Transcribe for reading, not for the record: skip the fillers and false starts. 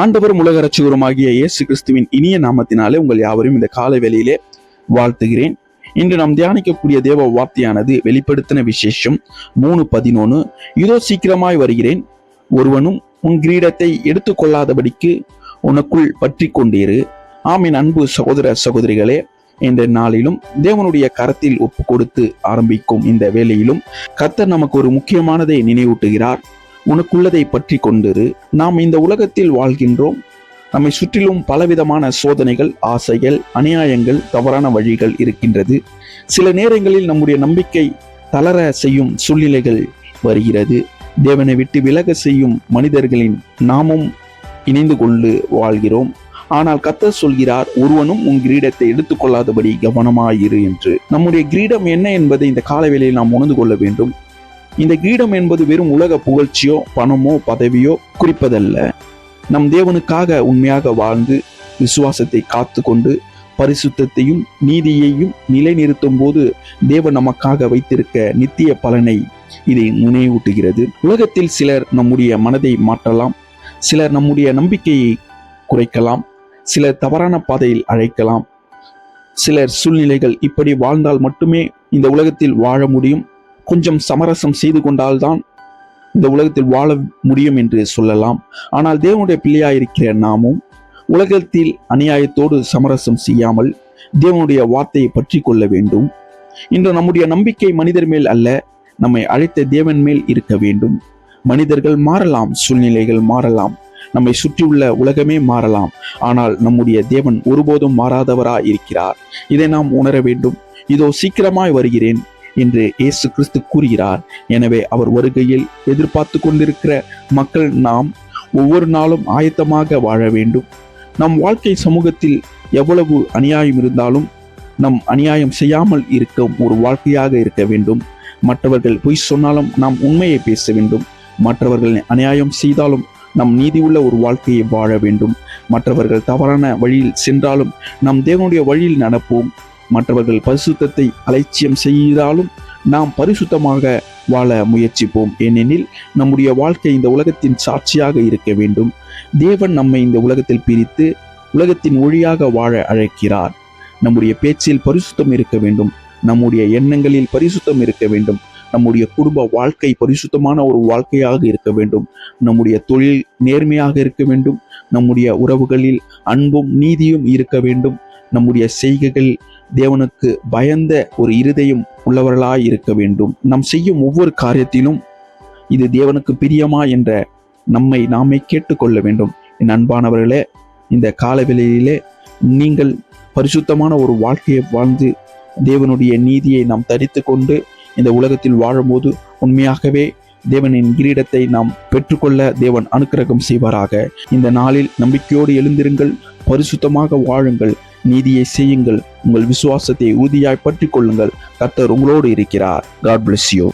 ஆண்டவரும் உலக இரட்சகருமாகிய இயேசு கிறிஸ்துவின் இனிய நாமத்தினாலே உங்கள் யாவரையும் இந்த காலை வேளையிலே வாழ்த்துகிறேன். இன்று நாம் தியானிக்கக்கூடிய தேவ வார்த்தையானது வெளிப்படுத்தின விசேஷம் 3:11. இதோ சீக்கிரமாய் வருகிறேன், ஒருவனும் உன் கிரீடத்தை எடுத்துக்கொள்ளாதபடிக்கு உனக்குள் பற்றி கொண்டீரு. ஆமீன். அன்பு சகோதர சகோதரிகளே, இந்த நாளிலும் தேவனுடைய கரத்தில் ஒப்பு கொடுத்து ஆரம்பிக்கும் இந்த வேளையிலும் கர்த்தர் நமக்கு ஒரு முக்கியமானதை நினைவூட்டுகிறார். உனக்குள்ளதை பற்றி கொண்டிரு. நாம் இந்த உலகத்தில் வாழ்கின்றோம். நம்மை சுற்றிலும் பலவிதமான சோதனைகள், ஆசைகள், அநியாயங்கள், தவறான வழிகள் இருக்கின்றது. சில நேரங்களில் நம்முடைய நம்பிக்கை தளர செய்யும் சூழ்நிலைகள் வருகிறது. தேவனை விட்டு விலக செய்யும் மனிதர்களின் நாமும் இணைந்து கொண்டு வாழ்கிறோம். ஆனால் கர்த்தர் சொல்கிறார், ஒருவனும் உன் கிரீடத்தை எடுத்துக்கொள்ளாதபடி கவனமாயிரு என்று. நம்முடைய கிரீடம் என்ன என்பதை இந்த காலவேளையில் நாம் உணர்ந்து கொள்ள வேண்டும். இந்த கிரீடம் என்பது வெறும் உலக புகழ்ச்சியோ பணமோ பதவியோ குறிப்பதல்ல. நம் தேவனுக்காக உண்மையாக வாழ்ந்து விசுவாசத்தை காத்து கொண்டு பரிசுத்தத்தையும் நீதியையும் நிலைநிறுத்தும் போது தேவன் நமக்காக வைத்திருக்க நித்திய பலனை இதை நினைவூட்டுகிறது. உலகத்தில் சிலர் நம்முடைய மனதை மாற்றலாம், சிலர் நம்முடைய நம்பிக்கையை குறைக்கலாம், சிலர் தவறான பாதையில் அழைக்கலாம், சிலர் சூழ்நிலைகள் இப்படி வாழ்ந்தால் மட்டுமே இந்த உலகத்தில் வாழ முடியும், கொஞ்சம் சமரசம் செய்து கொண்டால்தான் இந்த உலகத்தில் வாழ முடியும் என்று சொல்லலாம். ஆனால் தேவனுடைய பிள்ளையாயிருக்கிற நாமும் உலகத்தில் அநியாயத்தோடு சமரசம் செய்யாமல் தேவனுடைய வார்த்தையை பற்றி கொள்ள வேண்டும். இன்று நம்முடைய நம்பிக்கை மனிதர் மேல் அல்ல, நம்மை அழைத்த தேவன் மேல் இருக்க வேண்டும். மனிதர்கள் மாறலாம், சூழ்நிலைகள் மாறலாம், நம்மை சுற்றியுள்ள உலகமே மாறலாம், ஆனால் நம்முடைய தேவன் ஒருபோதும் மாறாதவராய் இருக்கிறார். இதை நாம் உணர வேண்டும். இதோ சீக்கிரமாய் வருகிறேன் என்று இயேசு கிறிஸ்து கூறுகிறார். எனவே அவர் வருகையில் எதிர்பார்த்து கொண்டிருக்கிற மக்கள் நாம் ஒவ்வொரு நாளும் ஆயத்தமாக வாழ வேண்டும். நம் வாழ்க்கை சமூகத்தில் எவ்வளவு அநியாயம் இருந்தாலும் நம் அநியாயம் செய்யாமல் இருக்கும் ஒரு வாழ்க்கையாக இருக்க வேண்டும். மற்றவர்கள் பொய் சொன்னாலும் நாம் உண்மையை பேச வேண்டும். மற்றவர்கள் அநியாயம் செய்தாலும் நம் நீதி உள்ள ஒரு வாழ்க்கையை வாழ வேண்டும். மற்றவர்கள் தவறான வழியில் சென்றாலும் நம் தேவனுடைய வழியில் நடப்போம். மற்றவர்கள் பரிசுத்தத்தை அலட்சியம் செய்தாலும் நாம் பரிசுத்தமாக வாழ முயற்சிப்போம். ஏனெனில் நம்முடைய வாழ்க்கை இந்த உலகத்தின் சாட்சியாக இருக்க வேண்டும். தேவன் நம்மை இந்த உலகத்தில் பிரித்து உலகத்தின் ஒளியாக வாழ அழைக்கிறார். நம்முடைய பேச்சில் பரிசுத்தம் இருக்க வேண்டும், நம்முடைய எண்ணங்களில் பரிசுத்தம் இருக்க வேண்டும், நம்முடைய குடும்ப வாழ்க்கை பரிசுத்தமான ஒரு வாழ்க்கையாக இருக்க வேண்டும், நம்முடைய தொழில் நேர்மையாக இருக்க வேண்டும், நம்முடைய உறவுகளில் அன்பும் நீதியும் இருக்க வேண்டும், நம்முடைய செய்கைகள் தேவனுக்கு பயந்த ஒரு இருதயம் உள்ளவர்களாய் இருக்க வேண்டும். நாம் செய்யும் ஒவ்வொரு காரியத்திலும் இது தேவனுக்கு பிரியமா என்ற நம்மை நாமே கேட்டுக்கொள்ள வேண்டும். என் அன்பானவர்களே, இந்த காலவெளியிலே நீங்கள் பரிசுத்தமான ஒரு வாழ்க்கையை வாழ்ந்து தேவனுடைய நீதியை நாம் தரித்து கொண்டு இந்த உலகத்தில் வாழும்போது உண்மையாகவே தேவனின் கிரீடத்தை நாம் பெற்றுக்கொள்ள தேவன் அனுக்கிரகம் செய்வாராக. இந்த நாளில் நம்பிக்கையோடு எழுந்திருங்கள், பரிசுத்தமாக வாழுங்கள், நீதியை செய்யுங்கள், உங்கள் விசுவாசத்தை உறுதியாய் பற்றி கொள்ளுங்கள். கர்த்தர் உங்களோடு இருக்கிறார். God bless you.